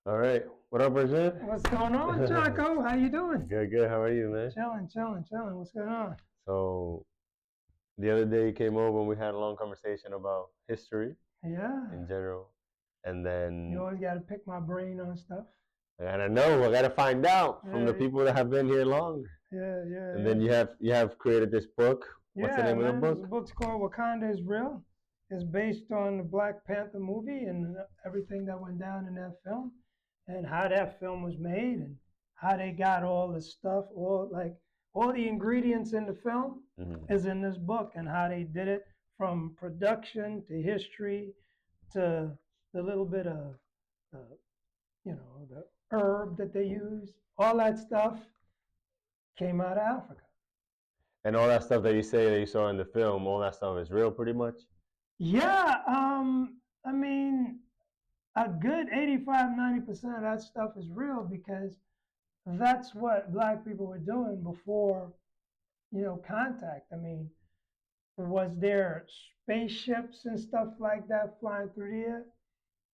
All right. What up, Brazil? What's going on, Chaco? How you doing? Good, good. How are you, man? Chilling. What's going on? So, the other day you came over and we had a long conversation about history Yeah. in general. And then You always got to pick my brain on stuff. I gotta know, I gotta find out from the Yeah. people that have been here longer. Yeah. And then you have created this book. What's the Yeah, name of the man. The book? book's called Wakanda is Real. It's based on the Black Panther movie and everything that went down in that film and how that film was made and how they got all the stuff, all the ingredients in the film is in this book and how they did it from production to history to the little bit of, uh, the herb that they use. All that stuff came out of Africa. And all that stuff that you say that you saw in the film, all that stuff is real pretty much? Yeah, I mean, a good 85-90% of that stuff is real because that's what black people were doing before, contact. I mean, was there spaceships and stuff like that flying through the air?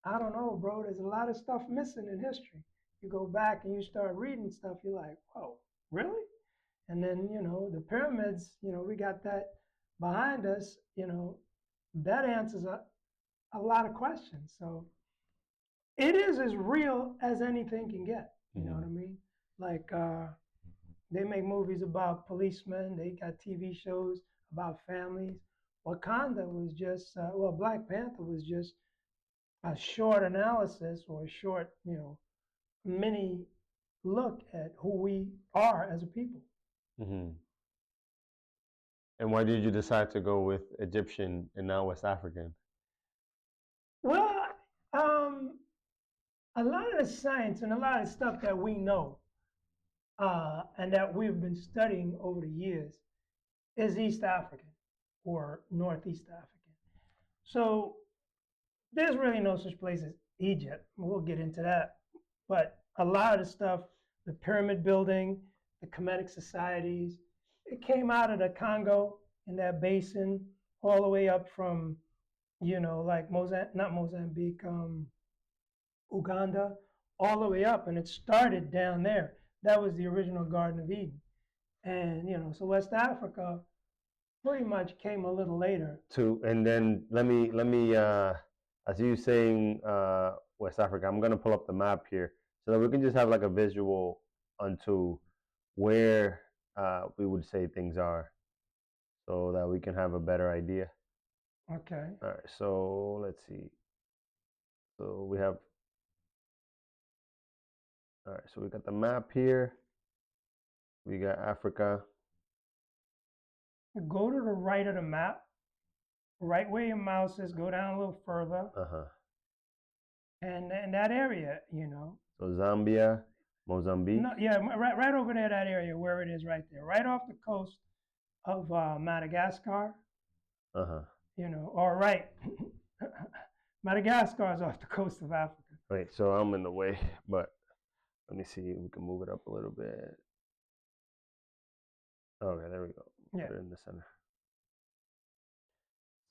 I don't know, bro. There's a lot of stuff missing in history. You go back and you start reading stuff, you're like, whoa, really? And then, the pyramids, we got that behind us, that answers a lot of questions. So it is as real as anything can get. You know what I mean? Like they make movies about policemen. They got TV shows about families. Wakanda was just Black Panther was just a short analysis or a short, mini look at who we are as a people. Mm-hmm. And why did you decide to go with Egyptian and not West African? Well, um, a lot of the science and a lot of stuff that we know and that we've been studying over the years is East African or Northeast African. So there's really no such place as Egypt. We'll get into that. But a lot of the stuff, the pyramid building, the Kemetic societies, it came out of the Congo in that basin all the way up from, like not Mozambique, Uganda, all the way up. And it started down there. That was the original Garden of Eden. And, so West Africa pretty much came a little later. And then let me as you saying West Africa, I'm gonna pull up the map here so that we can just have like a visual onto where we would say things are, so that we can have a better idea. Okay. All right. So let's see. So we have. All right. So we got the map here. We got Africa. Go to the right of the map, right where your mouse is, go down a little further. And that area, So Zambia, Mozambique. No, yeah, right over there, that area where it is right there, right off the coast of Madagascar. Or right, Madagascar is off the coast of Africa. Wait, so I'm in the way, but let me see. We can move it up a little bit. Okay, there we go. Yeah. Put it in the center.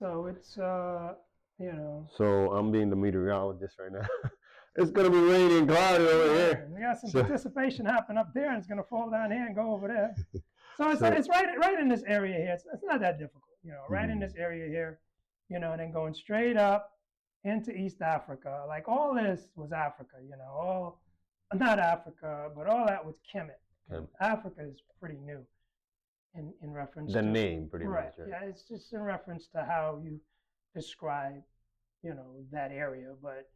So it's, So I'm being the meteorologist right now. It's gonna be raining and cloudy over here. We got some participation happen up there, and it's gonna fall down here and go over there. So it's right in this area here. It's not that difficult, right in this area here, and then going straight up into East Africa. Like all this was Africa, all not Africa, but all that was Kemet. Africa is pretty new in reference the name pretty much. Right. Yeah, it's just in reference to how you describe, that area. But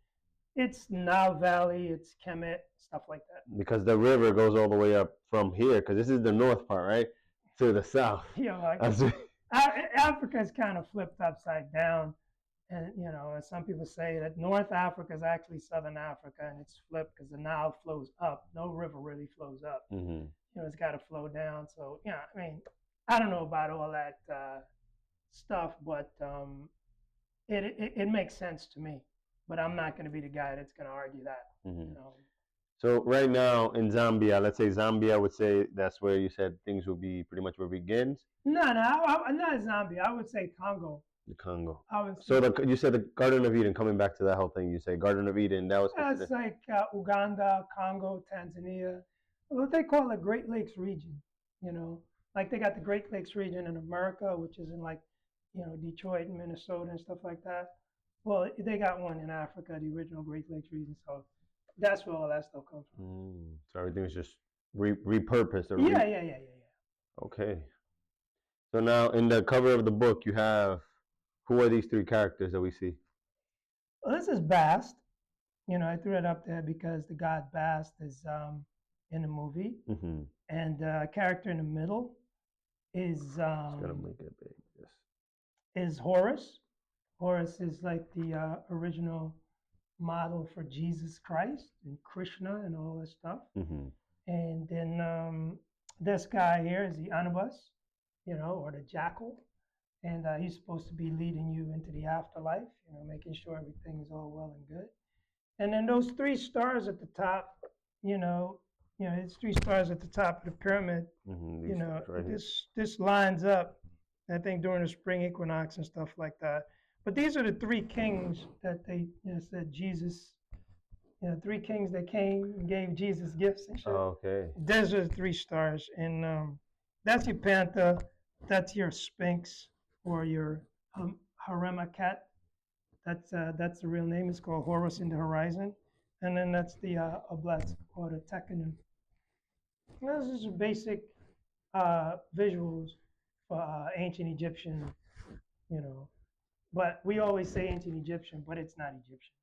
it's Nile Valley, it's Kemet, stuff like that. Because the river goes all the way up from here, because this is the north part, right? To the south. Africa is kind of flipped upside down. And, as some people say, that North Africa is actually Southern Africa, and it's flipped because the Nile flows up. No river really flows up. It's got to flow down. So, I mean, I don't know about all that stuff, but it makes sense to me. But I'm not going to be the guy that's going to argue that. So right now in Zambia, let's say Zambia would say that's where you said things will be pretty much where it begins. No, not Zambia. I would say Congo The Congo. I would So say you said the Garden of Eden. Coming back to that whole thing, you say Garden of Eden. That was that's considered. like Uganda, Congo, Tanzania, what they call the Great Lakes region. You know, like they got the Great Lakes region in America, which is in like, you know, Detroit and Minnesota and stuff like that. Well, they got one in Africa, the original Great Lakes region. So that's where all that stuff comes from. So everything was just repurposed. Or Yeah. Okay. So now in the cover of the book, you have, who are these three characters that we see? Well, this is Bast. You know, I threw it up there because the god Bast is in the movie, and the character in the middle is Just gonna make it big. Yes. Is Horus. Horus is like the original model for Jesus Christ and Krishna and all that stuff. And then this guy here is the Anubis, you know, or the jackal. And he's supposed to be leading you into the afterlife, you know, making sure everything is all well and good. And then those three stars at the top, you know, it's three stars at the top of the pyramid. You know, right this lines up, I think, during the spring equinox and stuff like that. But these are the three kings that they, you know, said Jesus, you know, three kings that came and gave Jesus gifts and shit. Oh, okay. Those are the three stars, and that's your panther, that's your sphinx, or your Haremakat. That's the real name. It's called Horus in the Horizon, and then that's the Oblats or the Tekenu. Those are basic visuals for ancient Egyptian, you know. But we always say ancient Egyptian, but it's not Egyptian.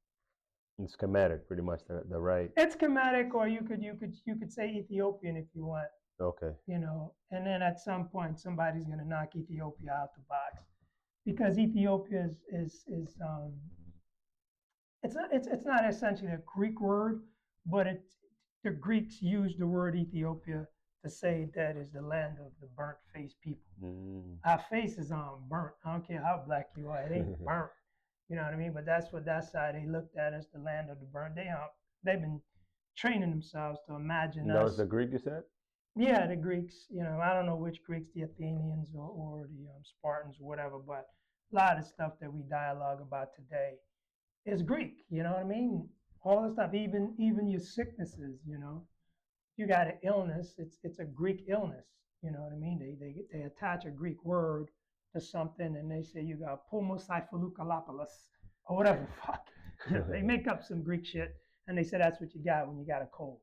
It's schematic, pretty much the right. It's schematic, or you could say Ethiopian if you want. Okay. You know, and then at some point somebody's gonna knock Ethiopia out the box, because Ethiopia is it's not essentially a Greek word, but the Greeks used the word Ethiopia to say that is the land of the burnt face people. Our face is burnt. I don't care how black you are, it ain't burnt. You know what I mean? But that's how they looked at as the land of the burnt. They've been training themselves to imagine us. That was the Greek you said? Yeah, the Greeks. You know, I don't know which Greeks, the Athenians or the Spartans or whatever, but a lot of stuff that we dialogue about today is Greek. You know what I mean? All the stuff, even your sicknesses. You know, you got an illness. It's a Greek illness. You know what I mean? They attach a Greek word to something, and they say you got pulmocyphalukalopolis or whatever. Fuck. You know, they make up some Greek shit, and they say that's what you got when you got a cold.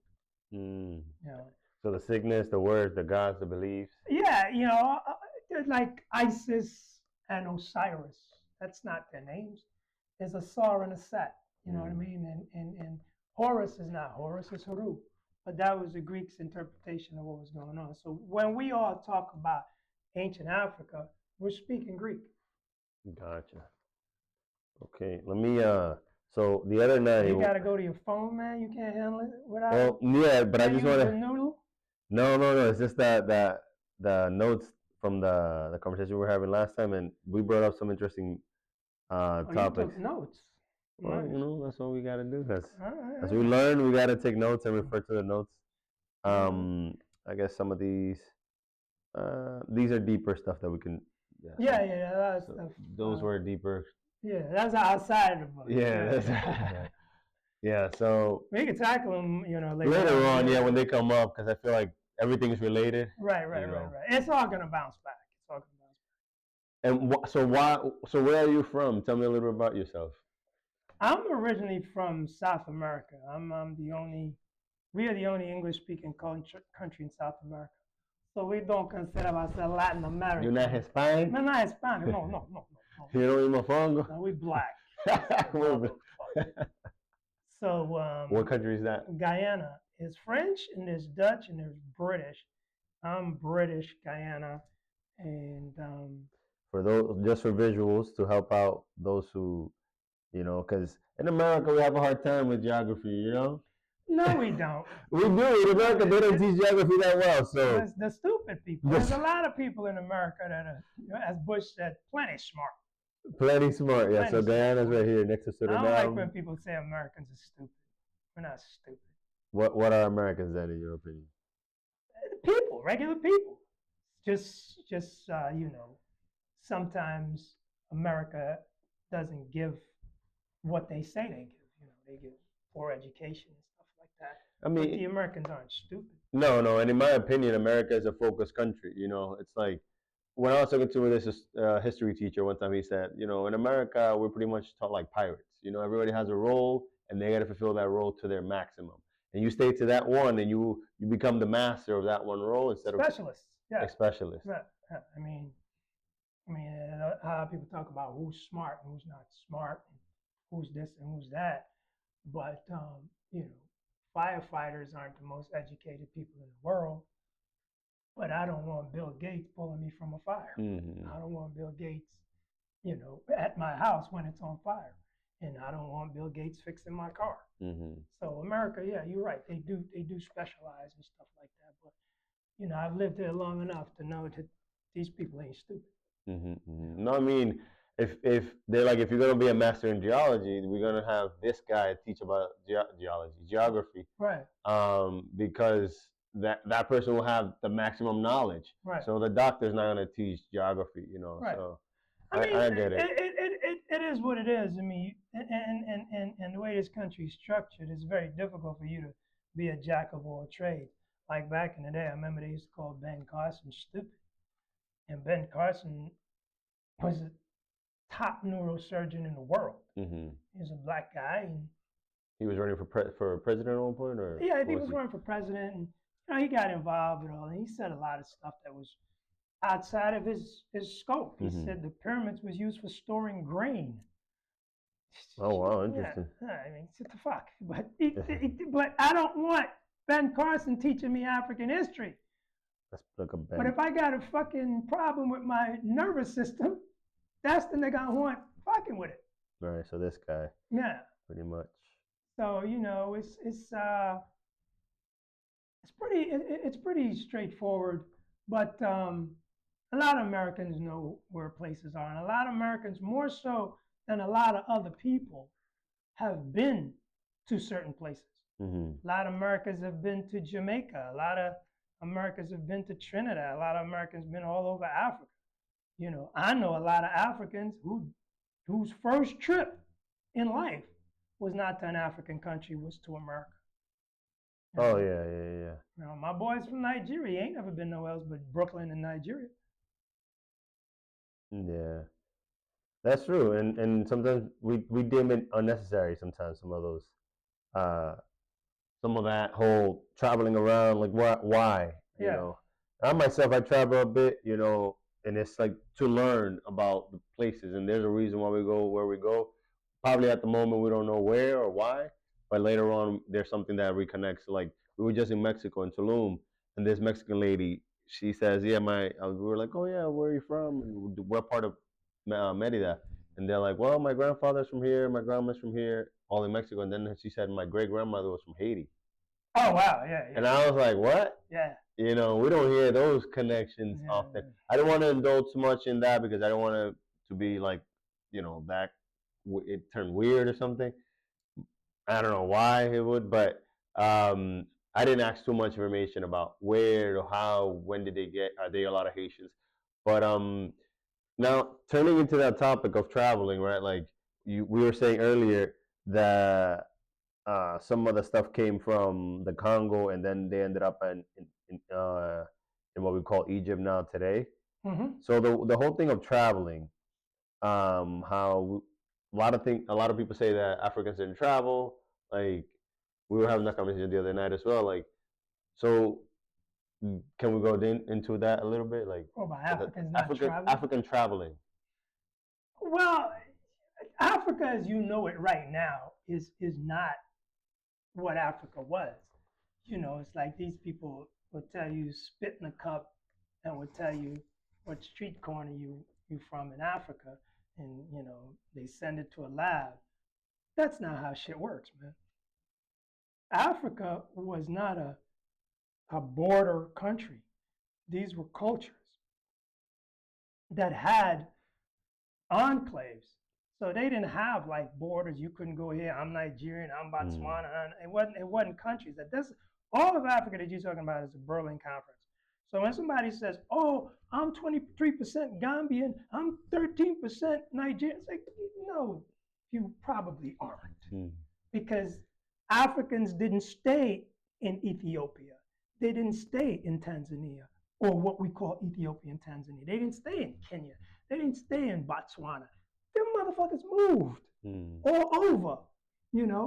You know. So the sickness, the words, the gods, the beliefs. Yeah, you know, they're like Isis and Osiris. That's not their names. There's a Sar and a Set. You know what I mean? And Horus is not Horus, it's Haru. But that was the Greeks' interpretation of what was going on. So when we all talk about ancient Africa, we're speaking Greek. Gotcha. Okay, let me, so the other night. You gotta go to your phone, man. You can't handle it without. Well, yeah, but I just want to. Noodle? No. It's just that the notes from the conversation we were having last time, and we brought up some interesting topics. You took notes. Well, nice. You know, that's what we got to do. As we learn, we got to take notes and refer to the notes. I guess some of these are deeper stuff that we can. Yeah. So those were deeper. Yeah, that's outside of the book. Yeah, that's yeah. So we can tackle them, you know, later on. Yeah, when they come up, because I feel like everything is related. Right. It's all gonna bounce back. And so where are you from? Tell me a little bit about yourself. I'm originally from South America. We are the only English-speaking country in South America. So we don't consider ourselves Latin American. You're not Hispanic? No, not Hispanic. No. You don't eat mofongo? No, we black. So what country is that? Guyana is French, and there's Dutch, and there's British. I'm British Guyana, and for those, just for visuals, to help out those who, you know, because in America we have a hard time with geography, you know. No, we don't. We do. In America, they don't teach geography that well. So it's the stupid people. There's a lot of people in America that are, as Bush said, plenty smart. Plenty smart, yeah. So Guyana's right here next to Suriname. I don't like when people say Americans are stupid. We're not stupid. What are Americans then, in your opinion? People, regular people. Just you know, sometimes America doesn't give what they say they give. You know, they give poor education and stuff like that. I mean, but the Americans aren't stupid. No, and in my opinion, America is a focused country. It's like when I was talking to this history teacher one time, he said, in America, we're pretty much taught like pirates. Everybody has a role, and they got to fulfill that role to their maximum. And you stay to that one, and you become the master of that one role instead specialists. of a specialist. Yeah. I mean, a lot of people talk about who's smart and who's not smart, and who's this and who's that. But firefighters aren't the most educated people in the world. But I don't want Bill Gates pulling me from a fire. Mm-hmm. I don't want Bill Gates, at my house when it's on fire. And I don't want Bill Gates fixing my car. Mm-hmm. So America, yeah, you're right. They do specialize and stuff like that. But I've lived here long enough to know that these people ain't stupid. Mm-hmm. Mm-hmm. No, I mean, if they're like, if you're gonna be a master in geology, we're gonna have this guy teach about geography, right? Because that person will have the maximum knowledge. Right. So the doctor's not gonna teach geography, Right. So I mean, I get it. It is what it is. I mean, and the way this country is structured, it's very difficult for you to be a jack of all trades. Like back in the day, I remember they used to call Ben Carson stupid. And Ben Carson was a top neurosurgeon in the world. Mm-hmm. He was a black guy. And he was running for president at one point? Or yeah, I think he was running for president. And he got involved with all, and he said a lot of stuff that was outside of his scope. He said the pyramids was used for storing grain. Oh, wow, interesting. Yeah, I mean, what the fuck? But but I don't want Ben Carson teaching me African history. That's like a Ben. But if I got a fucking problem with my nervous system, that's the nigga I want fucking with it. Right. So this guy. Yeah. Pretty much. So it's pretty straightforward, but a lot of Americans know where places are, and a lot of Americans, more so than a lot of other people, have been to certain places. Mm-hmm. A lot of Americans have been to Jamaica. A lot of Americans have been to Trinidad. A lot of Americans have been all over Africa. I know a lot of Africans whose first trip in life was not to an African country, was to America. Oh, yeah. My boys from Nigeria ain't never been nowhere else but Brooklyn and Nigeria. Yeah, that's true. And sometimes we deem it unnecessary. Sometimes some of that whole traveling around, like why? I myself, I travel a bit, and it's like to learn about the places, and there's a reason why we go where we go. Probably at the moment we don't know where or why, but later on there's something that reconnects. Like we were just in Mexico in Tulum, and this Mexican lady, she says, "Yeah, we were like, oh yeah, where are you from? And we're part of Merida." And they're like, "Well, my grandfather's from here, my grandma's from here, all in Mexico." And then she said, "My great grandmother was from Haiti." Oh wow, yeah. And I was like, "What?" Yeah. We don't hear those connections often. I don't want to indulge too much in that because I don't want it to be like, that it turned weird or something. I don't know why it would, but I didn't ask too much information about where or how, when did they get, are they a lot of Haitians? But now turning into that topic of traveling, right? Like we were saying earlier that some of the stuff came from the Congo, and then they ended up in what we call Egypt now today. Mm-hmm. So the whole thing of traveling, how a lot of people say that Africans didn't travel. Like we were having that conversation the other night as well. Like, so can we go into that a little bit? Like, about Africans not traveling? African traveling. Well, Africa as you know it right now is not what Africa was. It's like these people will tell you spit in a cup and will tell you what street corner you from in Africa, and they send it to a lab. That's not how shit works, man. Africa was not a border country. These were cultures that had enclaves. So they didn't have like borders. You couldn't go here. I'm Nigerian. I'm Botswana. It wasn't countries. All of Africa that you're talking about is the Berlin Conference. So when somebody says, "Oh, I'm 23% Gambian, I'm 13% Nigerian," it's like, no, you probably aren't, because Africans didn't stay in Ethiopia, they didn't stay in Tanzania, or what we call Ethiopian Tanzania. They didn't stay in Kenya, they didn't stay in Botswana. Them motherfuckers moved all over,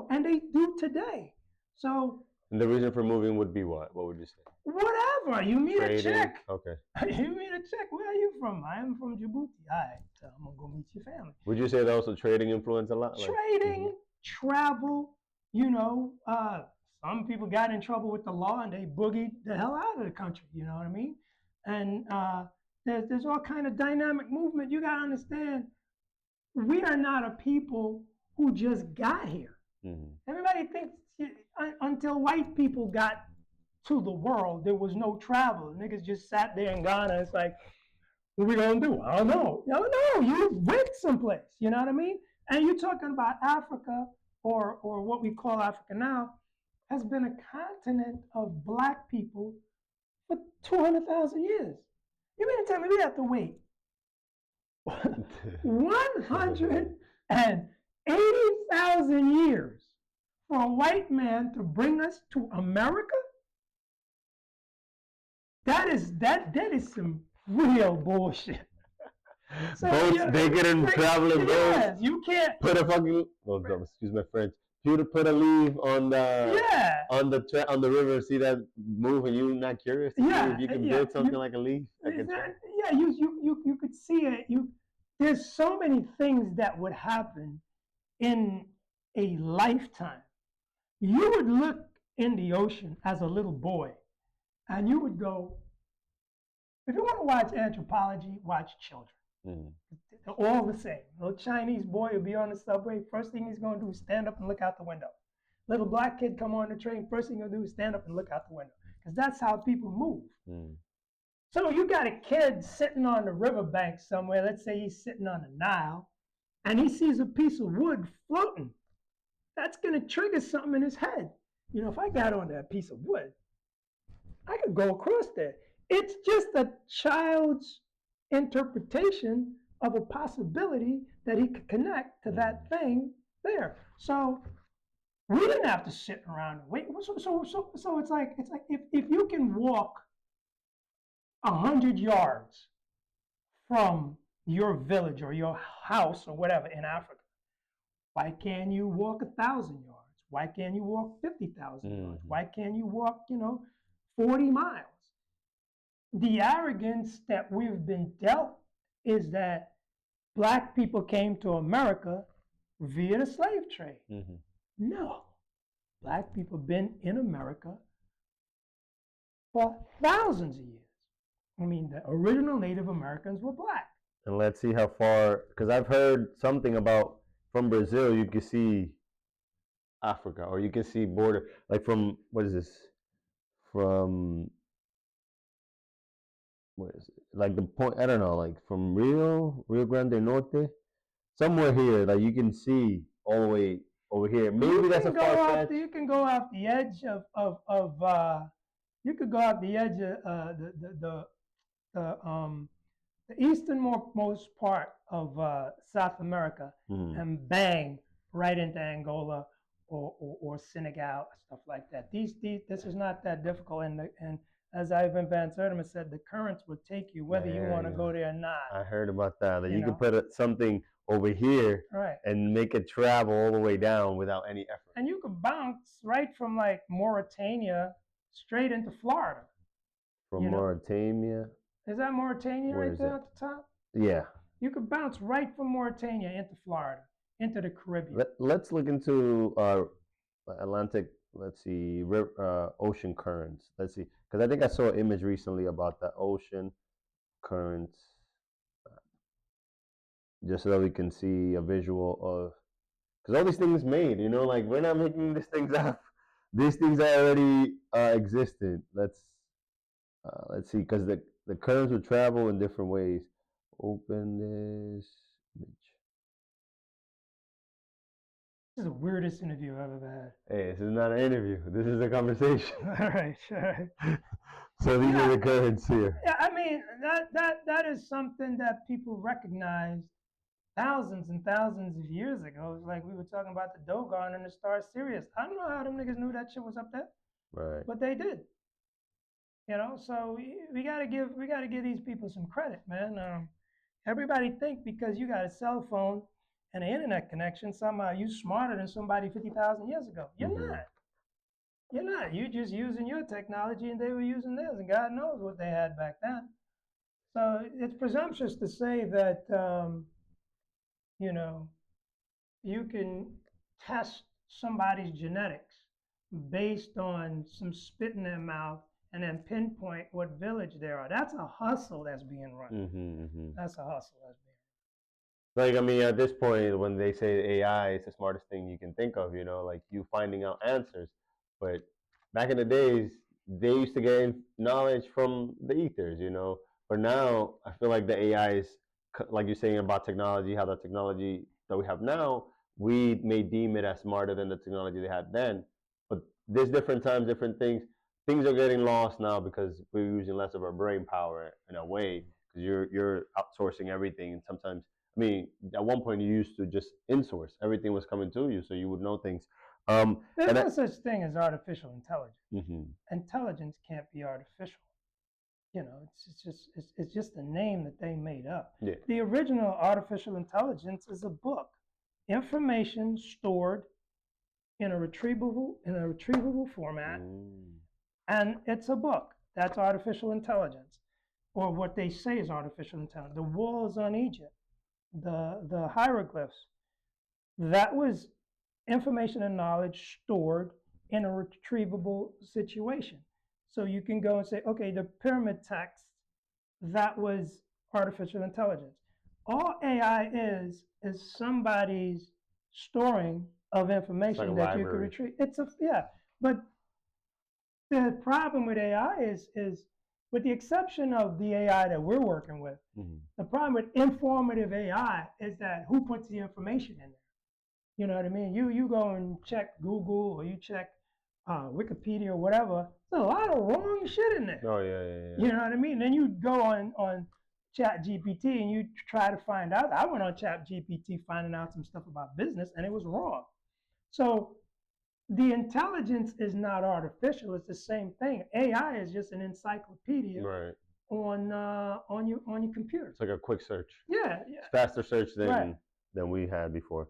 and they do today. So. And the reason for moving would be what? What would you say? Whatever. You meet a chick. Okay. You meet a chick. Where are you from? I am from Djibouti. All right. So I'm going to go meet your family. Would you say that also trading influenced a lot? Trading, travel, some people got in trouble with the law and they boogied the hell out of the country. You know what I mean? And there's all kind of dynamic movement. You got to understand, we are not a people who just got here. Everybody thinks until white people got to the world, there was no travel. Niggas just sat there in Ghana. It's like, what are we gonna do? I don't know. No, you went someplace. You know what I mean? And you're talking about Africa, or what we call Africa now, has been a continent of black people for 200,000 years. You mean to tell me we have to wait 180,000 years for a white man to bring us to America? That is some real bullshit. So boats bigger than traveling boats. You can't put a fucking excuse my French. You put a leaf on the on the river and see that move, and you're not curious to see if you can build something like a leaf. You could see it. There's so many things that would happen in a lifetime. You would look in the ocean as a little boy, and you would go, if you want to watch anthropology, watch children. They're all the same. Little Chinese boy will be on the subway. First thing he's going to do is stand up and look out the window. Little black kid come on the train. First thing he'll do is stand up and look out the window. Because that's how people move. So you got a kid sitting on the riverbank somewhere. Let's say he's sitting on the Nile, and he sees a piece of wood floating. That's going to trigger something in his head. If I got on that piece of wood, I could go across there. It's just a child's interpretation of a possibility that he could connect to that thing there. So we didn't have to sit around and wait. So it's like if you can walk 100 yards from your village or your house or whatever in Africa, why can't you walk 1,000 yards? Why can't you walk 50,000 yards? Why can't you walk 40 miles? The arrogance that we've been dealt is that black people came to America via the slave trade. No, black people have been in America for thousands of years. I mean, the original Native Americans were black. And let's see how far, because I've heard something about from Brazil, you can see Africa, or you can see border, like from, what is this? From, what is it? Like the point, I don't know, like from Rio Grande Norte, somewhere here, like you can see all the way over here. Maybe that's a far fetch. You can go off the edge of you could go off the edge of the easternmost part of South America and bang right into Angola or Senegal, stuff like that. This is not that difficult, and as Ivan Van Sertima said, the currents will take you whether you want to go there or not. I heard about that. That you can put something over here and make it travel all the way down without any effort. And you could bounce right from like Mauritania straight into Florida. From Mauritania? Is that Mauritania right there at the top? Yeah. You could bounce right from Mauritania into Florida, into the Caribbean. Let's look into Atlantic, let's see, ocean currents. Let's see, because I think I saw an image recently about the ocean currents, just so that we can see a visual of, because all these things made, like we're not making these things up. These things are already existent. Let's see, because the currents will travel in different ways. Open this image. This is the weirdest interview I've ever had. Hey, this is not an interview. This is a conversation. All right. So these are the currents here. Yeah, I mean that is something that people recognized thousands and thousands of years ago. It's like we were talking about the Dogon and the Star Sirius. I don't know how them niggas knew that shit was up there, Right. but they did. So we gotta give these people some credit, man. Everybody think because you got a cell phone and an internet connection, somehow you smarter than somebody 50,000 years ago. You're not. You're not. You're just using your technology and they were using theirs, and God knows what they had back then. So it's presumptuous to say that, you can test somebody's genetics based on some spit in their mouth and then pinpoint what village they are. That's a hustle that's being run. That's a hustle that's being run. Like, I mean, at this point, when they say AI is the smartest thing you can think of, like you finding out answers. But back in the days, they used to get knowledge from the ethers, But now, I feel like the AI is, like you're saying about technology, how the technology that we have now, we may deem it as smarter than the technology they had then. But there's different times, different things. Things are getting lost now because we're using less of our brain power in a way, because you're outsourcing everything. And sometimes, I mean, at one point you used to just insource. Everything was coming to you, so you would know things. There's no such thing as artificial intelligence. Intelligence can't be artificial. It's just a name that they made up. Yeah. The original artificial intelligence is a book, information stored in a retrievable format, and it's a book. That's artificial intelligence, or what they say is artificial intelligence. The walls on Egypt, the hieroglyphs, that was information and knowledge stored in a retrievable situation. So you can go and say, okay, the pyramid text, that was artificial intelligence. All AI is somebody's storing of information like that you can retrieve. But the problem with AI is with the exception of the AI that we're working with, the problem with informative AI is that who puts the information in there? You know what I mean? You go and check Google or you check Wikipedia or whatever. There's a lot of wrong shit in there. Oh yeah. You know what I mean? Then you go on ChatGPT and you try to find out. I went on ChatGPT finding out some stuff about business and it was wrong. So the intelligence is not artificial. It's the same thing. AI is just an encyclopedia on your computer. It's like a quick search. Yeah. It's faster search than we had before.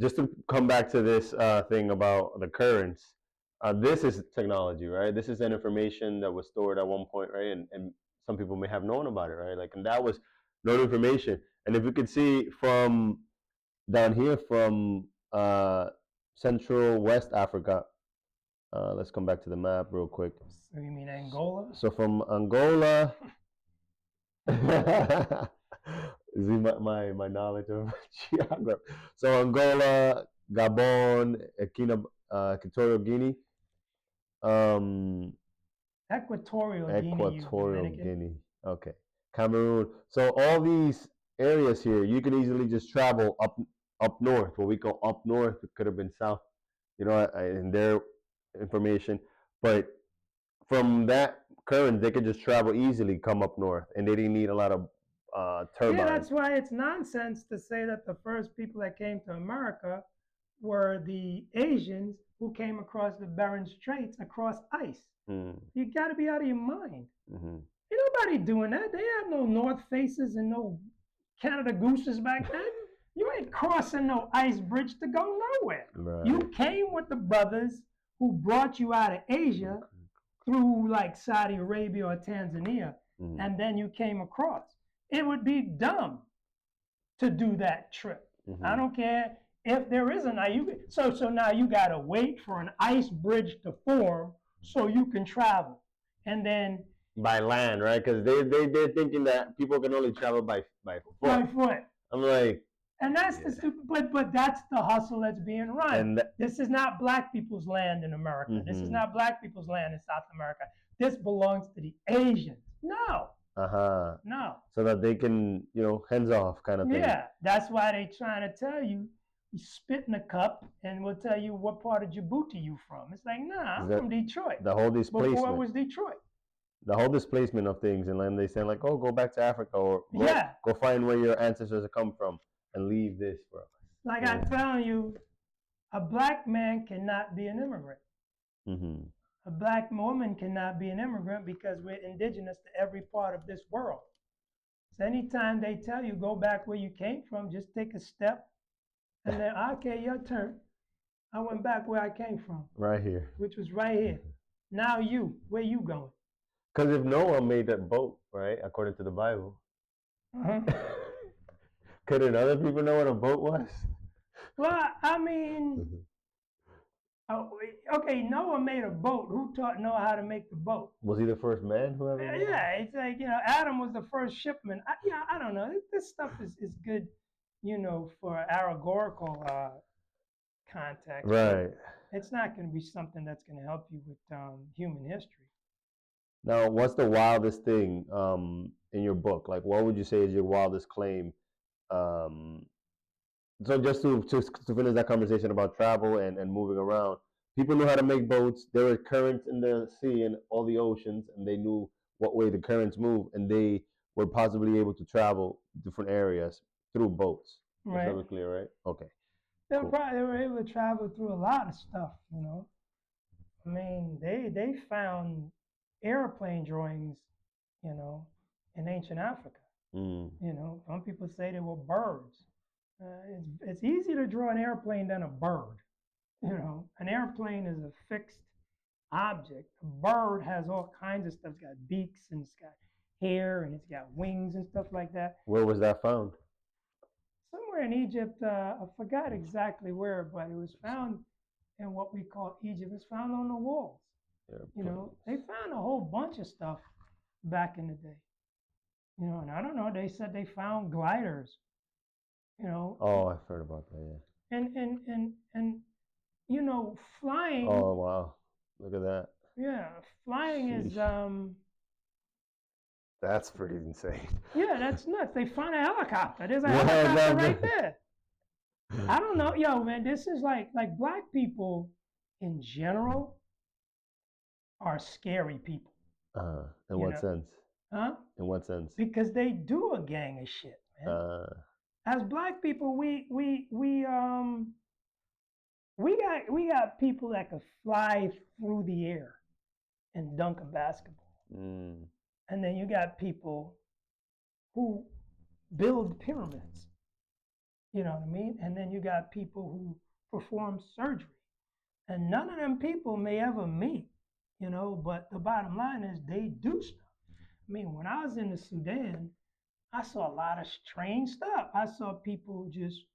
Just to come back to this thing about the currents, this is technology, right? This is an information that was stored at one point, right? And some people may have known about it, right? Like, and that was known information. And if you could see from down here, from Central West Africa, let's come back to the map real quick. So you mean Angola? So from Angola, see my knowledge of geography. So Angola, Gabon, Equatorial Guinea, Equatorial Guinea. Okay, Cameroon. So all these areas here, you can easily just travel up north. What we call up north, it could have been south, in their information. But from that current, they could just travel easily, come up north, and they didn't need a lot of turbines. Yeah, that's why it's nonsense to say that the first people that came to America were the Asians who came across the Bering Straits across ice. You got to be out of your mind. Ain't nobody doing that. They had no North Faces and no Canada Gooses back then. You ain't crossing no ice bridge to go nowhere. Right. You came with the brothers who brought you out of Asia through like Saudi Arabia or Tanzania, and then you came across. It would be dumb to do that trip. I don't care if there is an ice. So now you got to wait for an ice bridge to form so you can travel, and then by land, right? Because they're thinking that people can only travel by foot. By foot. I'm like, and that's the stupid. But that's the hustle that's being run. This is not black people's land in America. This is not black people's land in South America. This belongs to the Asians. No. No. So that they can, hands off kind of thing. Yeah, that's why they trying to tell you, you spit in a cup and we'll tell you what part of Djibouti you from. It's like, nah, I'm from Detroit. The whole displacement. Before it was Detroit. the whole displacement of things, and then they say like, "Oh, go back to Africa, or go find where your ancestors have come from, and leave this for us." Like I tell you, a black man cannot be an immigrant. Mm-hmm. A black woman cannot be an immigrant because we're indigenous to every part of this world. So anytime they tell you go back where you came from, just take a step, and then okay, your turn. I went back where I came from. Right here. Which was right here. Now where you going? Because if Noah made that boat, right, according to the Bible, couldn't other people know what a boat was? Well, I mean, okay, Noah made a boat. Who taught Noah how to make the boat? Was he the first man who ever made it? Yeah, it's like, Adam was the first shipman. I don't know. This stuff is good, for allegorical context. Right. It's not going to be something that's going to help you with human history. Now, what's the wildest thing in your book? Like, what would you say is your wildest claim? So just to finish that conversation about travel and moving around, people knew how to make boats. There were currents in the sea and all the oceans, and they knew what way the currents move, and they were possibly able to travel different areas through boats. Right. That was clear, right? Okay. They were able to travel through a lot of stuff, I mean, they found airplane drawings, in ancient Africa. Some people say they were birds. It's easier to draw an airplane than a bird. An airplane is a fixed object. A bird has all kinds of stuff. It's got beaks and it's got hair and it's got wings and stuff like that. Where was that found? Somewhere in Egypt. I forgot exactly where, but it was found in what we call Egypt. It's found on the walls. They found a whole bunch of stuff back in the day. And I don't know. They said they found gliders. Oh, I've heard about that. Yeah. And flying. Oh wow! Look at that. Yeah, flying is That's pretty insane. Yeah, that's nuts. They found a helicopter. There's a helicopter right there. I don't know, man. This is like black people in general are scary people. In what sense? Huh? In what sense? Because they do a gang of shit, man. As black people, we got people that could fly through the air and dunk a basketball. And then you got people who build pyramids. You know what I mean? And then you got people who perform surgery. And none of them people may ever meet, but the bottom line is they do stuff. I mean, when I was in the Sudan, I saw a lot of strange stuff. I saw people just,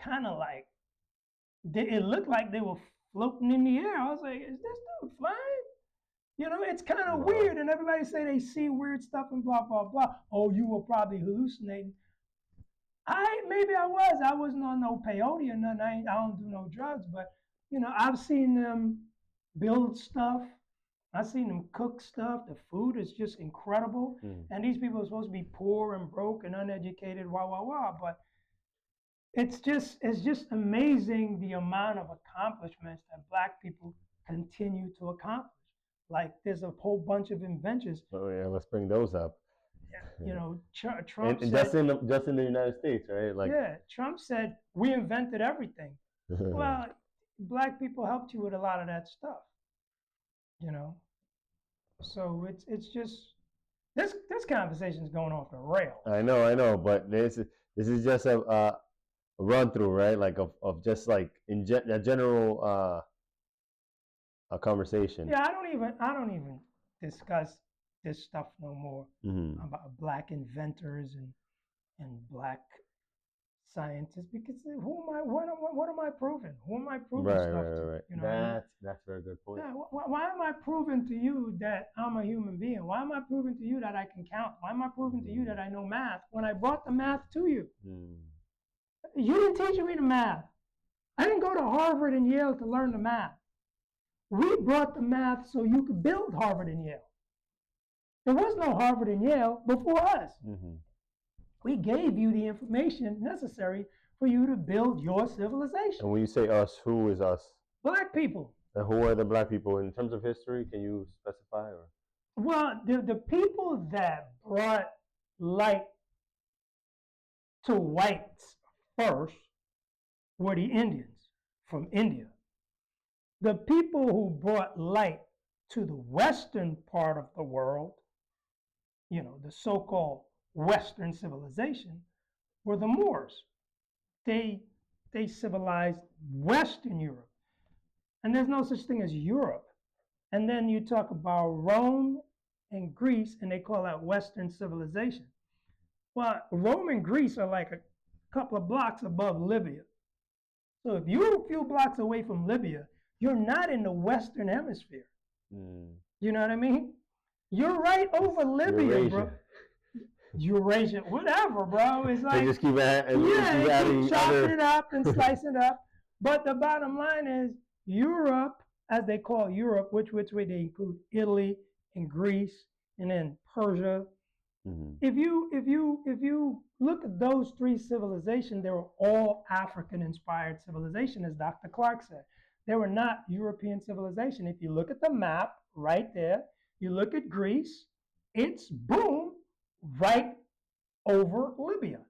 kind of like, it looked like they were floating in the air. I was like, is this dude flying? It's kind of weird. And everybody say they see weird stuff and blah, blah, blah. Oh, you were probably hallucinating. Maybe I was. I wasn't on no peyote or nothing. I don't do no drugs. But, I've seen them build stuff. I've seen them cook stuff. The food is just incredible. And these people are supposed to be poor and broke and uneducated, But it's just amazing the amount of accomplishments that black people continue to accomplish. Like there's a whole bunch of inventions. Oh yeah, let's bring those up. Trump and said, just in the United States, right? Like Trump said we invented everything. Well, black people helped you with a lot of that stuff. So it's just this conversation is going off the rails. I know, but this is just a run through, right? Like of just like in a general a conversation. Yeah, I don't even discuss this stuff no more about black inventors and black scientists because what am I proving? Who am I proving stuff to? Right. That's a very good point. Yeah, why am I proving to you that I'm a human being? Why am I proving to you that I can count? Why am I proving to you that I know math when I brought the math to you? You didn't teach me the math. I didn't go to Harvard and Yale to learn the math. We brought the math so you could build Harvard and Yale. There was no Harvard and Yale before us. We gave you the information necessary for you to build your civilization. And when you say us, who is us? Black people. And who are the black people in terms of history? Can you specify? Or Well, the people that brought light to whites first were the Indians from India. The people who brought light to the western part of the world, the so-called Western civilization, were the Moors. They civilized Western Europe. And there's no such thing as Europe. And then you talk about Rome and Greece, and they call that Western civilization. Well, Rome and Greece are like a couple of blocks above Libya. So if you're a few blocks away from Libya, you're not in the Western hemisphere. You know what I mean? You're right over Libya, Eurasia. bro. Eurasia, whatever, bro. It's like they just keep adding, keep chopping it up and slicing it up. But the bottom line is Europe, as they call Europe, which way they include Italy and Greece and then Persia. If you look at those three civilizations, they were all African-inspired civilization, as Dr. Clark said. They were not European civilization. If you look at the map right there, you look at Greece, it's boom, right over Libya.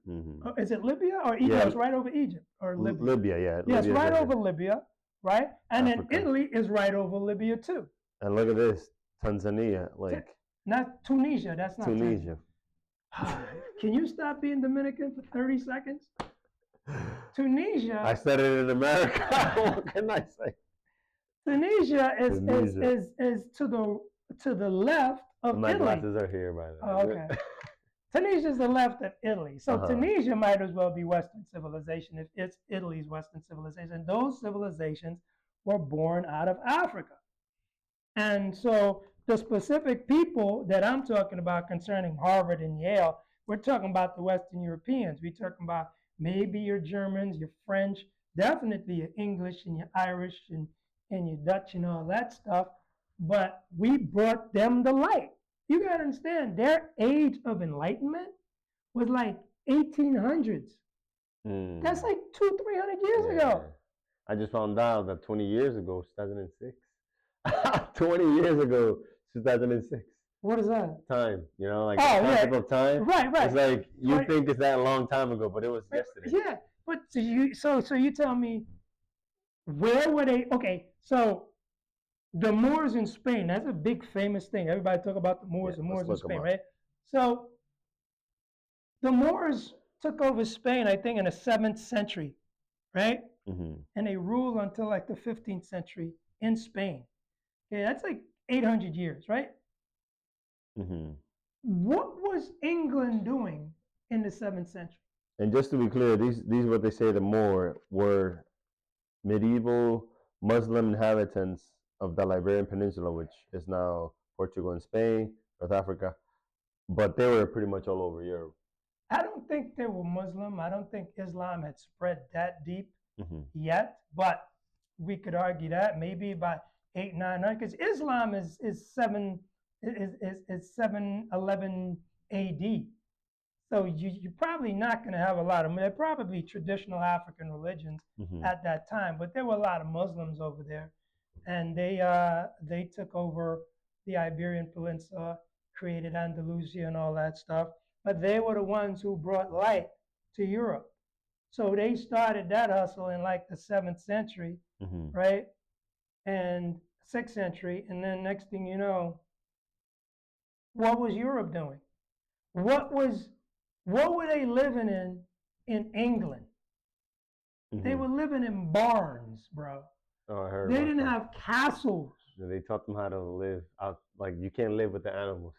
Is it Libya or Egypt? Yeah. It's right over Egypt or Libya. Libya, yeah. Yes, Libya, right over Libya, right? And Africa. Then Italy is right over Libya too. And look at this, Tanzania, like. Not Tunisia, that's not Tunisia. Can you stop being Dominican for 30 seconds? Tunisia. I said it in America. What can I say? Tunisia is to the left of My Italy. My glasses are here, by the way. Oh, okay. Tunisia is the left of Italy. So Tunisia might as well be Western civilization if it's Italy's Western civilization. Those civilizations were born out of Africa. And so the specific people that I'm talking about concerning Harvard and Yale, we're talking about the Western Europeans. We're talking about maybe your Germans, your French, definitely your English and your Irish and your Dutch and all that stuff. But we brought them the light. You got to understand, their age of enlightenment was like 1800s. That's like 200-300 years ago. I just found out that 20 years ago, 2006. 20 years ago, 2006. What is that? Time, like the concept of time. Right. It's like you think it's that long time ago, but it was yesterday. Yeah, but so you tell me, where were they? Okay, so the Moors in Spain, that's a big famous thing. Everybody talk about the Moors in Spain, right? So the Moors took over Spain, I think, in the 7th century, right? And they ruled until like the 15th century in Spain. Okay, that's like 800 years, right? What was England doing in the 7th century? And just to be clear, these what they say the Moor were medieval Muslim inhabitants of the Iberian Peninsula, which is now Portugal and Spain, North Africa, but they were pretty much all over Europe. I don't think they were Muslim. I don't think Islam had spread that deep yet, but we could argue that maybe by 800-900, because Islam is 711 AD. So you're probably not going to have a lot of, they're probably traditional African religions at that time, but there were a lot of Muslims over there. And they took over the Iberian Peninsula, created Andalusia and all that stuff. But they were the ones who brought light to Europe. So they started that hustle in like the 7th century, right? And 6th century. And then next thing you know, what was Europe doing? What were they living in England? They were living in barns, bro. Oh, I heard. They didn't have castles. They taught them how to live out, like you can't live with the animals.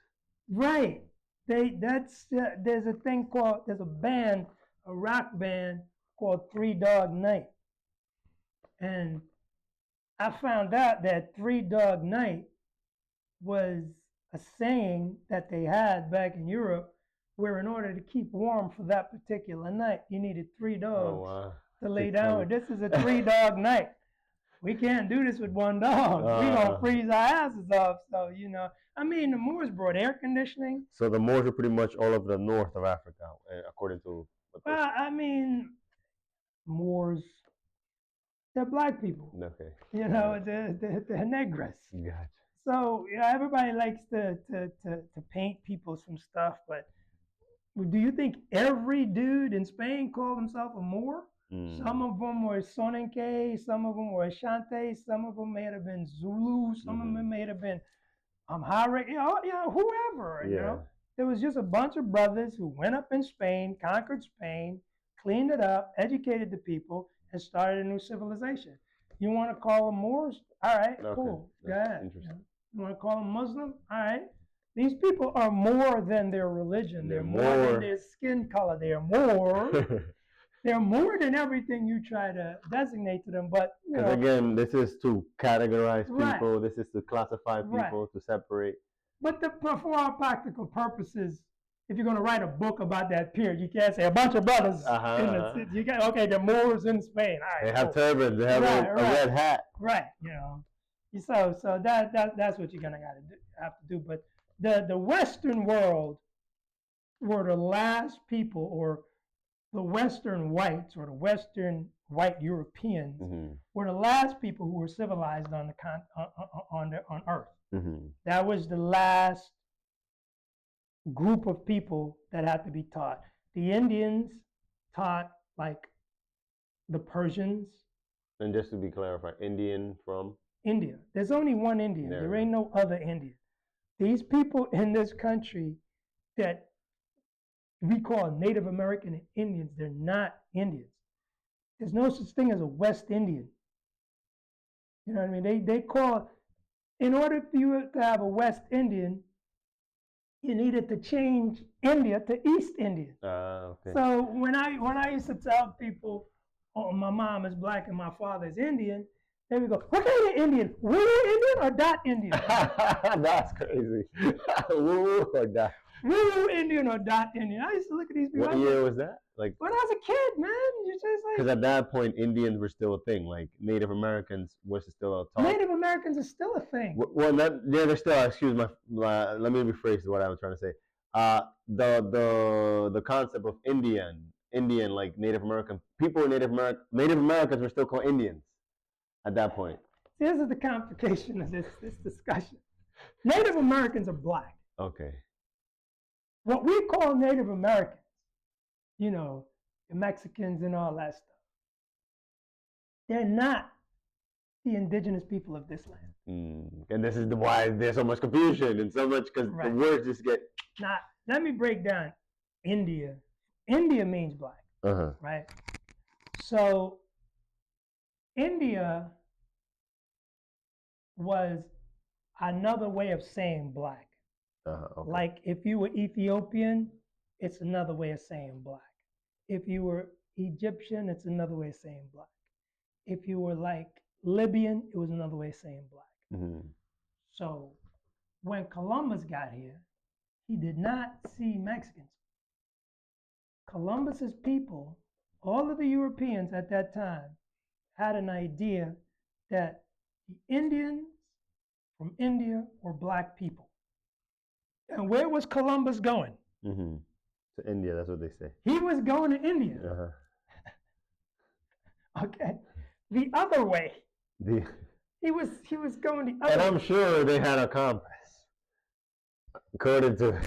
Right. There's a thing called, there's a band, a rock band called 3 Dog Night. And I found out that 3 Dog Night was a saying that they had back in Europe, where in order to keep warm for that particular night, you needed 3 dogs to lay down with. This is a 3 dog night. We can't do this with 1 dog. We're going to freeze our asses off. So, I mean, the Moors brought air conditioning. So the Moors are pretty much all of the north of Africa, according to... Well, I mean, Moors, they're black people. Okay. They're negres. Gotcha. So everybody likes to paint people some stuff, but do you think every dude in Spain called himself a Moor? Some of them were Soninke, some of them were Ashanti, some of them may have been Zulu, some of them may have been Amharic, whoever, you know. There was just a bunch of brothers who went up in Spain, conquered Spain, cleaned it up, educated the people, and started a new civilization. You want to call them Moors? All right, cool. Go ahead. You want to call them Muslim? All right. These people are more than their religion. They're more than their skin color. They're more. They're more than everything you try to designate to them. But because again, this is to categorize people. This is to classify people, to separate. But for all practical purposes, if you're going to write a book about that period, you can't say a bunch of brothers in the city. You got the Moors in Spain. All right, they have turbans. They have a red hat. Right. So that's what you're gonna have to do. But the Western world were the last people, or the Western whites, or the Western white Europeans, were the last people who were civilized on Earth. That was the last group of people that had to be taught. The Indians taught like the Persians. And just to be clarified, Indian from? India. There's only one Indian. There ain't no other Indian. These people in this country that we call Native American Indians, they're not Indians. There's no such thing as a West Indian. You know what I mean? They call, in order for you to have a West Indian, you needed to change India to East Indian. Okay. So when I used to tell people, oh, my mom is black and my father is Indian, they would go, what kind of Indian? Woo Indian or dot Indian? That's crazy. Woo or dot? Woo Indian or dot Indian? I used to look at these people. What year was that? Like when I was a kid, man. You just like, because at that point, Indians were still a thing. Like Native Americans was still a talk. Native Americans are still a thing. Well, they're still. Excuse me. Let me rephrase what I was trying to say. The concept of Indian like Native American people, Native Americans were still called Indians at that point. This is the complication of this discussion. Native Americans are black. Okay. What we call Native Americans, the Mexicans and all that stuff, they're not the indigenous people of this land. And this is why there's so much confusion and so much, because the words just get... Now, let me break down India. India means black, right? So India was another way of saying black. Okay. Like if you were Ethiopian, it's another way of saying black. If you were Egyptian, it's another way of saying black. If you were like Libyan, it was another way of saying black. So when Columbus got here, he did not see Mexicans. Columbus's people, all of the Europeans at that time, had an idea that the Indians from India were black people. And where was Columbus going? To India, that's what they say. He was going to India. Okay. The other way. He was going the other way. And I'm sure they had a compass. According to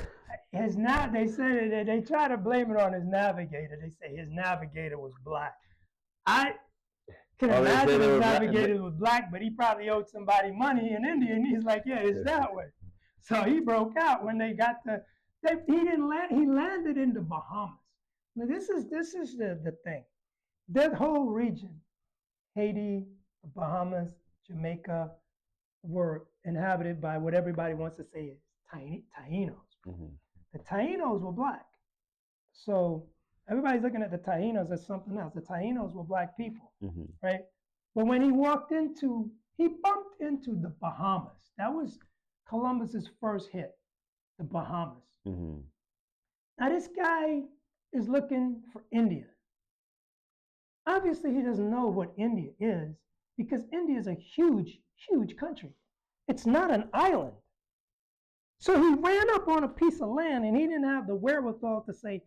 they say they try to blame it on his navigator. They say his navigator was black. I can imagine his navigator was black, but he probably owed somebody money in India, and he's like, yeah, it's that way. So he broke out when they got he didn't land. He landed in the Bahamas. Now this is the thing. That whole region, Haiti, the Bahamas, Jamaica, were inhabited by what everybody wants to say is Tainos. The Tainos were black. So everybody's looking at the Tainos as something else. The Tainos were black people, right? But when he bumped into the Bahamas. That was Columbus's first hit, the Bahamas. Now this guy is looking for India. Obviously, he doesn't know what India is because India is a huge, huge country. It's not an island. So he ran up on a piece of land and he didn't have the wherewithal to say,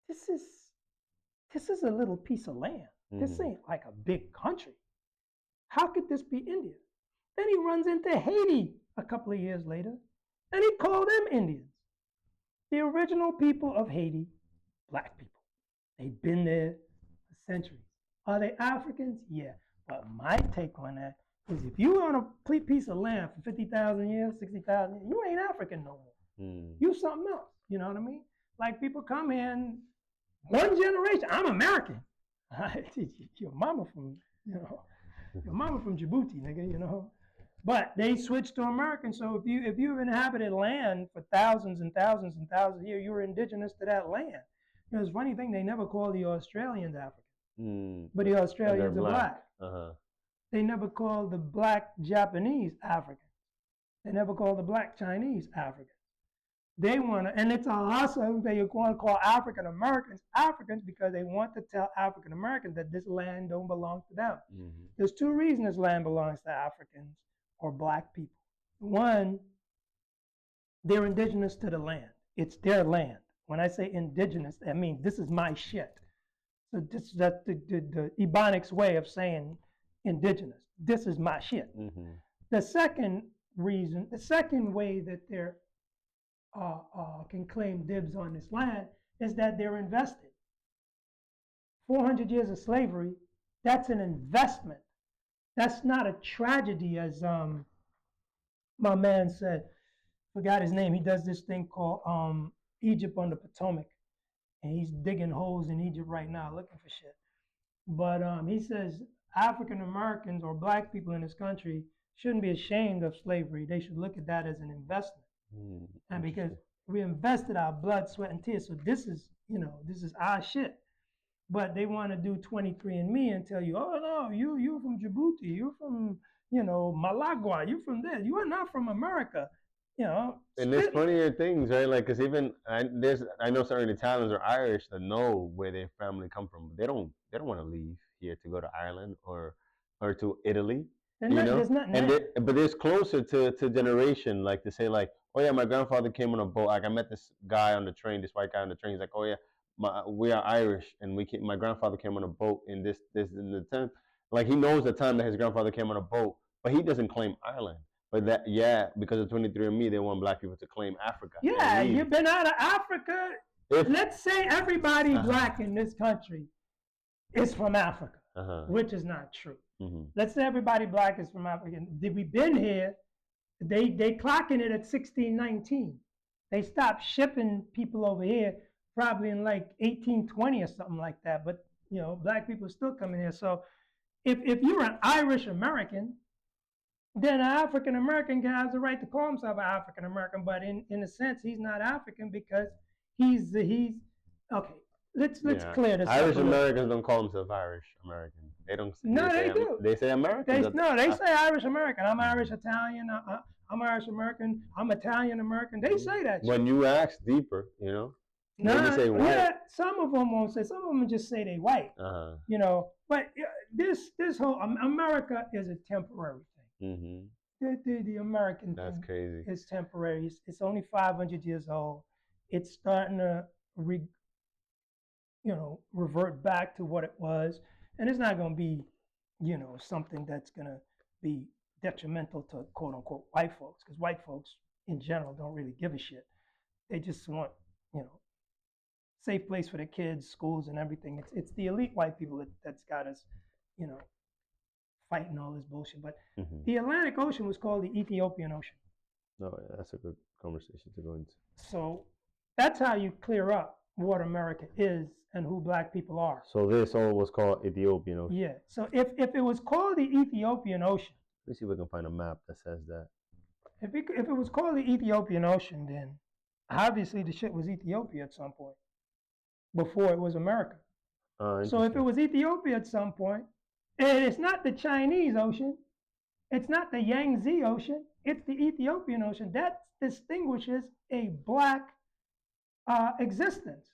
this is a little piece of land. This ain't like a big country. How could this be India? Then he runs into Haiti. a couple of years later, and he called them Indians. The original people of Haiti, black people. They've been there for centuries. Are they Africans? Yeah. But my take on that is if you own a piece of land for 50,000 years, 60,000 years, you ain't African no more. You something else. You know what I mean? Like people come in one generation. I'm American. Your mama from, your mama from Djibouti, nigga, But they switched to American. So if you've inhabited land for thousands and thousands and thousands of years, you were indigenous to that land. It's a funny thing, they never call the Australians African. But the Australians are black. They never call the black Japanese African. They never call the black Chinese African. They want to, and it's a hustle. They want to call African Americans Africans because they want to tell African Americans that this land don't belong to them. There's two reasons this land belongs to Africans or black people. One, they're indigenous to the land. It's their land. When I say indigenous, I mean this is my shit. So that's the Ebonics way of saying indigenous. This is my shit. The second reason, the second way that they're can claim dibs on this land is that they're invested. 400 years of slavery, that's an investment. That's not a tragedy, as my man said. Forgot his name. He does this thing called Egypt on the Potomac, and he's digging holes in Egypt right now looking for shit. But he says African Americans or black people in this country shouldn't be ashamed of slavery. They should look at that as an investment. And because we invested our blood, sweat, and tears, so this is our shit. But they want to do 23andMe and tell you, oh no, you're from Djibouti, you're from Malagua, you're from there, you are not from America. And there's funnier things, right? Like, because even I know certain Italians or Irish that know where their family come from, but they don't want to leave here to go to Ireland or to Italy. But it's closer to generation, like to say like, oh yeah, my grandfather came on a boat. Like I met this guy on the train, this white guy on the train. He's like, oh yeah, we are Irish, and my grandfather came on a boat in this in the time. Like he knows the time that his grandfather came on a boat, but he doesn't claim Ireland. But because of 23andMe, they want black people to claim Africa. Yeah, you've been out of Africa. Let's say everybody black in this country is from Africa, which is not true. Let's say everybody black is from Africa. We've been here. They clocking it at 1619. They stopped shipping people over here probably in like 1820 or something like that. But black people are still coming here. So if you're an Irish American, then an African American guy has the right to call himself an African American. But in a sense, he's not African because he's okay. Let's clear this. Irish Americans don't call themselves Irish American. They don't. No, they do. They say American. They say Irish American. I'm Irish Italian. I'm Irish American. I'm Italian American. They say that. When you ask deeper, they say white. Yeah, some of them won't say. Some of them just say they white. But this whole America is a temporary thing. The American thing crazy. Is temporary. It's only 500 years old. It's starting to revert back to what it was. And it's not going to be, something that's going to be detrimental to quote unquote white folks, because white folks in general don't really give a shit. They just want, safe place for their kids, schools, and everything. It's the elite white people that's got us, fighting all this bullshit. But the Atlantic Ocean was called the Ethiopian Ocean. Oh, yeah, that's a good conversation to go into. So that's how you clear up what America is and who black people are. So this all was called Ethiopian Ocean. Yeah. So if it was called the Ethiopian Ocean, let's see if we can find a map that says that. If it was called the Ethiopian Ocean, then obviously the shit was Ethiopia at some point before it was America. So if it was Ethiopia at some point, and it's not the Chinese Ocean, it's not the Yangtze Ocean, it's the Ethiopian Ocean. That distinguishes a black existence.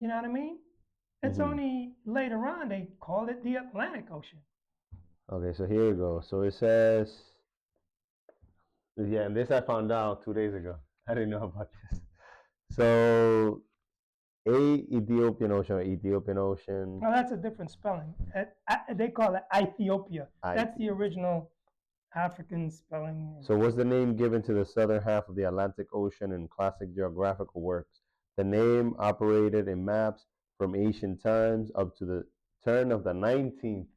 You know what I mean? It's only later on they called it the Atlantic Ocean. Okay, so here we go. So it says, yeah, and this I found out 2 days ago. I didn't know about this. So, Ethiopian Ocean. Well, that's a different spelling. They call it Ethiopia. That's the original African spelling. So what's the name given to the southern half of the Atlantic Ocean in classic geographical works? The name operated in maps from ancient times up to the turn of the 19th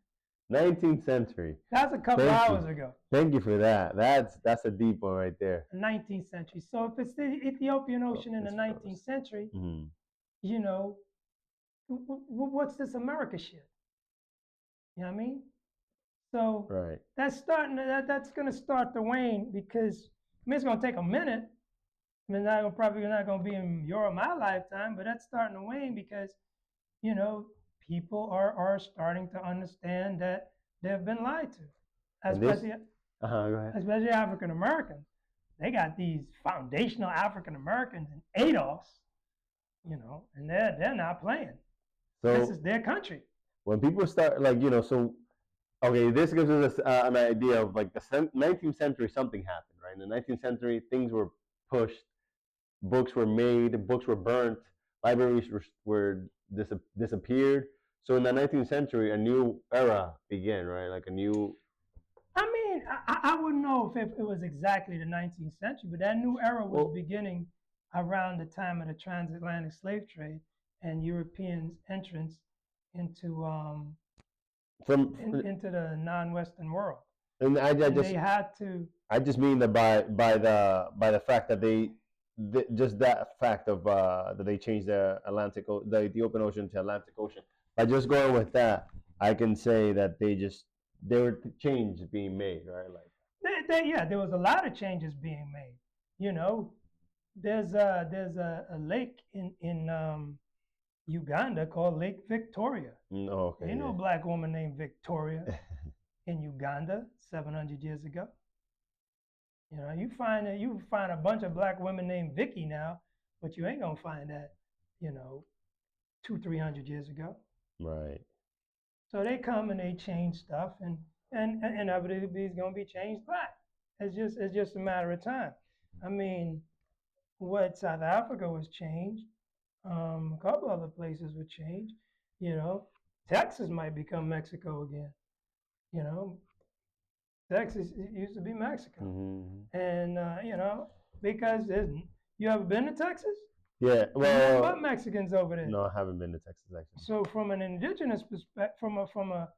century. That's a couple hours ago. Thank you for that. That's a deep one right there. 19th century. So if it's the Ethiopian Ocean in the 19th century, you know, what's this America shit? You know what I mean? So that's going to start to wane because I mean, it's going to take a minute. I mean, probably not going to be in your or my lifetime, but that's starting to wane because, you know, people are starting to understand that they've been lied to, especially African Americans. They got these foundational African Americans in ADOS, you know, and they're not playing. So this is their country. When people start okay, this gives us an idea of like the 19th century, something happened, right? In the 19th century, things were pushed, books were made, books were burnt, libraries were disappeared. So in the 19th century, a new era began, right? Like a new... I mean, I wouldn't know if it was exactly the 19th century, but that new era was beginning around the time of the transatlantic slave trade and Europeans' entrance into into the non-Western world. And they had to. I just mean that by the fact that just that fact of that they changed the Ethiopian Ocean to Atlantic Ocean. By just going with that, I can say that there were changes being made, right? Like there was a lot of changes being made. You know, there's a lake in Uganda called Lake Victoria. Ain't no black woman named Victoria in Uganda 700 years ago. You know, you find a bunch of black women named Vicky now, but you ain't gonna find that, you know, 200-300 years ago. Right. So they come and they change stuff, and inevitably it's gonna be changed back. It's just a matter of time. I mean, what South Africa was changed. A couple other places would change. You know, Texas might become Mexico again. You know, Texas used to be Mexico, and you know, because you ever been to Texas? Yeah, well, what Mexicans over there? No, I haven't been to Texas actually. So, from an indigenous perspective, from a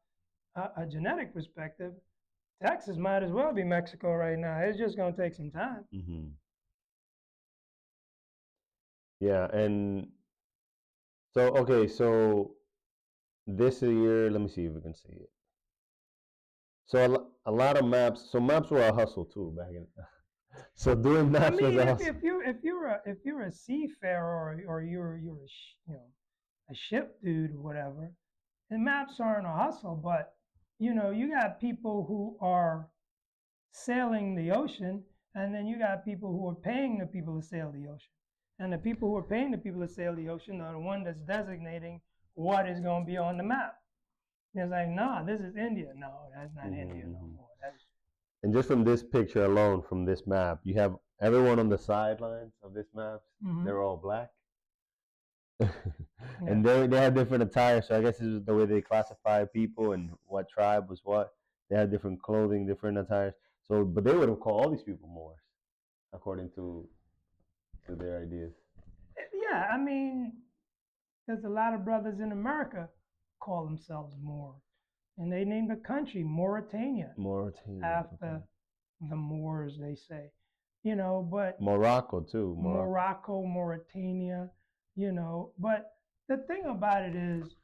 genetic perspective, Texas might as well be Mexico right now. It's just gonna take some time. Yeah, and so this year, let me see if we can see it. So a lot of maps. So maps were a hustle too back in. So doing maps was a hustle. If you're a seafarer or you're a ship dude or whatever, and maps aren't a hustle, but you know you got people who are sailing the ocean, and then you got people who are paying the people to sail the ocean. And the people who are paying the people to sail the ocean are the one that's designating what is going to be on the map. It's like, no, this is India. No, that's not India no more. And just from this picture alone, from this map, you have everyone on the sidelines of this map. They're all black. And they have different attire. So I guess this is the way they classify people and what tribe was what. They have different clothing, different attires. So, but they would have called all these people Moors, according to their ideas. Yeah, I mean, there's a lot of brothers in America call themselves Moor, and they named a country Mauritania after the Moors, they say. You know, but Morocco too. Morocco, Mauritania. You know, but the thing about it is,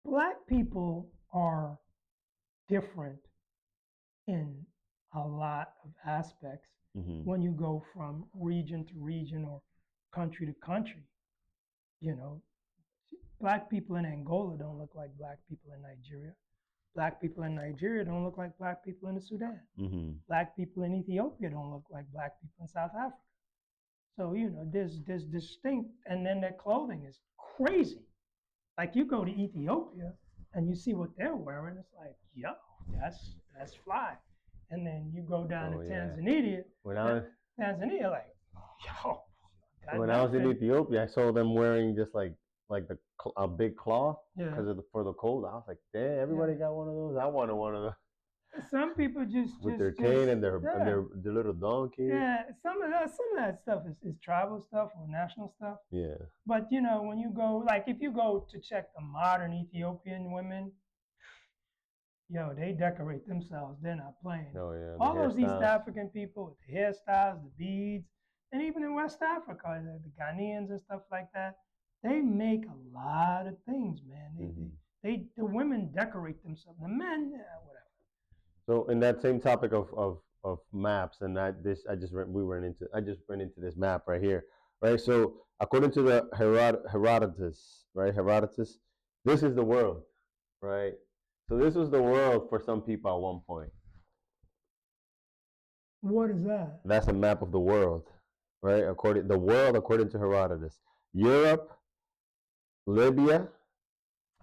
black people are different in a lot of aspects when you go from region to region or country to country. You know, black people in Angola don't look like black people in Nigeria. Black people in Nigeria don't look like black people in the Sudan. Black people in Ethiopia don't look like black people in South Africa. So, you know, there's distinct, and then their clothing is crazy. Like you go to Ethiopia and you see what they're wearing, it's like, yo, that's fly. And then you go down to Tanzania. Tanzania, like, yo. When I was in Ethiopia, I saw them wearing just like a big cloth for the cold. I was like, damn, everybody got one of those. I wanted one of those. Some people with their cane and their yeah. and their little donkey. Yeah, some of that stuff is tribal stuff or national stuff. Yeah. But you know, when you go, like if you go to check the modern Ethiopian women, yo, they decorate themselves. They're not playing. Oh yeah. All those East African people with the hairstyles, the beads, and even in West Africa, the Ghanaians and stuff like that, they make a lot of things, man. The women decorate themselves. The men, whatever. So in that same topic of maps, and I just went into this map right here, right? So according to the Herodotus, right? Herodotus, this is the world, right? So this was the world for some people at one point. What is that? That's a map of the world, right? According to Herodotus, Europe, Libya.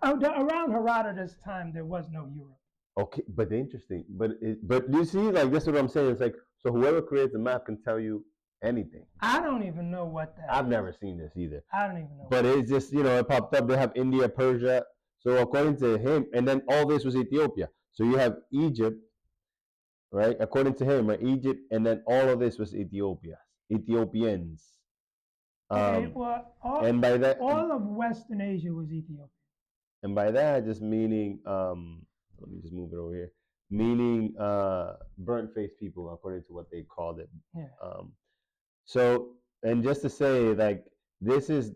Oh, around Herodotus' time, there was no Europe. Okay, but interesting. But you see, like that's what I'm saying. It's like, so whoever creates the map can tell you anything. I don't even know what that I've never seen this either. I don't even know. But it's just, it popped up. They have India, Persia. So according to him, and then all this was Ethiopia. So you have Egypt, right? According to him, right? Egypt, and then all of this was Ethiopians. Okay, well, and by that, all of Western Asia was Ethiopia. And by that, just meaning, let me just move it over here. Meaning burnt-faced people, according to what they called it. Yeah. So, and just to say, like, this is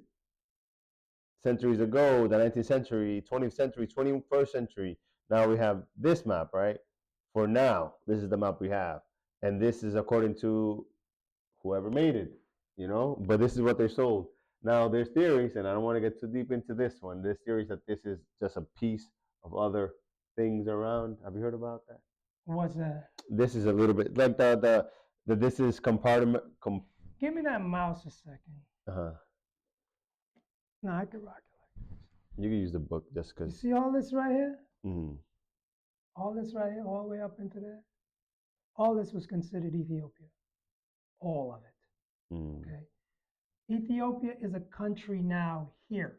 centuries ago, the 19th century, 20th century, 21st century. Now we have this map, right? For now, this is the map we have. And this is according to whoever made it, but this is what they sold. Now, there's theories, and I don't want to get too deep into this one. There's theories that this is just a piece of other things around. Have you heard about that? What's that? This is a little bit like this is compartment. Give me that mouse a second. Uh-huh. No, I can rock it like this. You can use the book just because. You see all this right here? Mm-hmm. All this right here, all the way up into there? All this was considered Ethiopia. All of it. Mm. Okay. Ethiopia is a country now here.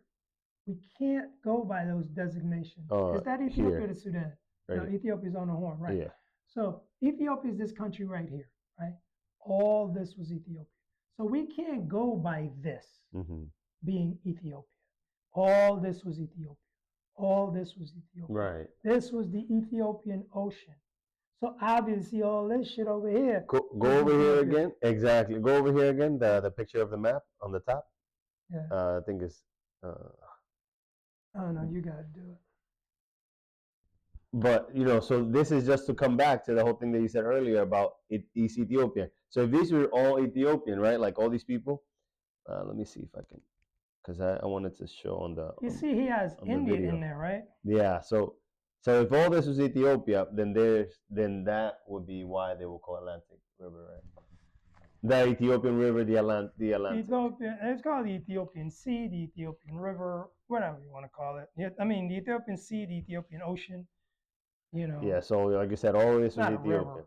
We can't go by those designations. Is that Ethiopia or the Sudan? Right. No, Ethiopia is on the horn, right? Yeah. So Ethiopia is this country right here, right? All this was Ethiopia. So we can't go by this being Ethiopia. All this was Ethiopia. All this was Ethiopia. Right. This was the Ethiopian Ocean. So obviously all this shit over here. Go over here again. Exactly. Go over here again. The picture of the map on the top. Yeah. I think it's. Oh no, you got to do it. But so this is just to come back to the whole thing that you said earlier about East Ethiopia. So if these were all Ethiopian, right? Like all these people. Let me see if I can, because I wanted to show on the. You see, he has India in there, right? Yeah. So if all this was Ethiopia, then that would be why they will call Atlantic River, right? The Ethiopian River, the Atlantic. It's called the Ethiopian Sea, the Ethiopian River, whatever you want to call it. I mean, the Ethiopian Sea, the Ethiopian Ocean. Yeah. So like I said, all this was Ethiopia.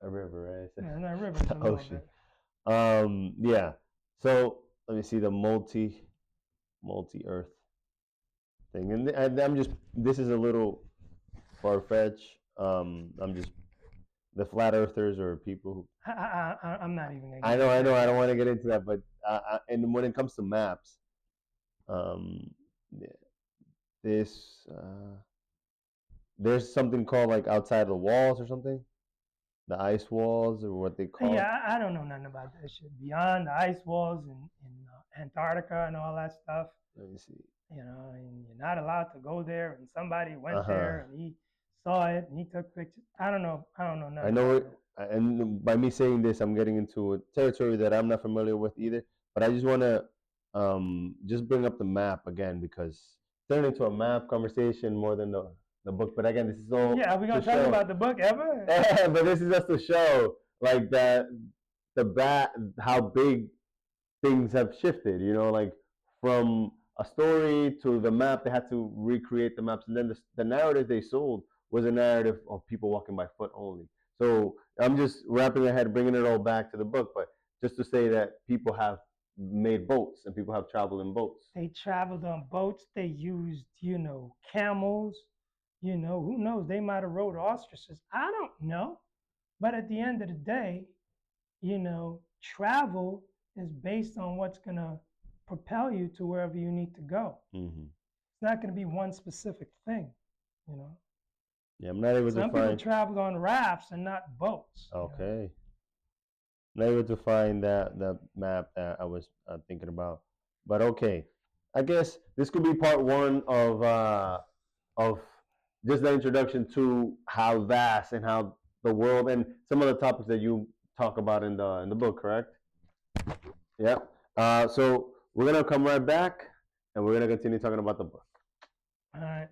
A river, right? Yeah, not a river. It's an ocean. Yeah. So let me see the multi-Earth thing, and I'm just. This is a little far-fetched. I'm just. The flat earthers or people who I'm not even gonna I know I don't want to get into that, but and when it comes to maps, there's something called like outside the walls or something, the ice walls or what they call. Yeah, I don't know nothing about that shit. Beyond the ice walls in Antarctica and all that stuff. Let me see. And you're not allowed to go there, and somebody went there and he saw it and he took pictures. I don't know nothing. I know it, and by me saying this, I'm getting into a territory that I'm not familiar with either. But I just want to just bring up the map again, because turn into a map conversation more than the book. But again, this is all. Yeah, are we gonna talk about the book ever? But this is just to show like how big things have shifted. Like from a story to the map, they had to recreate the maps, and then the narrative they sold was a narrative of people walking by foot only. So I'm just wrapping ahead, bringing it all back to the book, but just to say that people have made boats and people have traveled in boats. They traveled on boats. They used, camels. You know, who knows? They might have rode ostriches. I don't know. But at the end of the day, you know, travel is based on what's going to propel you to wherever you need to go. Mm-hmm. It's not going to be one specific thing, you know. Yeah, I'm not able to Some find. people traveled on rafts and not boats. Okay. Not able to find that map that I was thinking about, but okay. I guess this could be part one of just the introduction to how vast and how the world and some of the topics that you talk about in the book. Correct? Yeah. So we're gonna come right back, and we're gonna continue talking about the book. All right.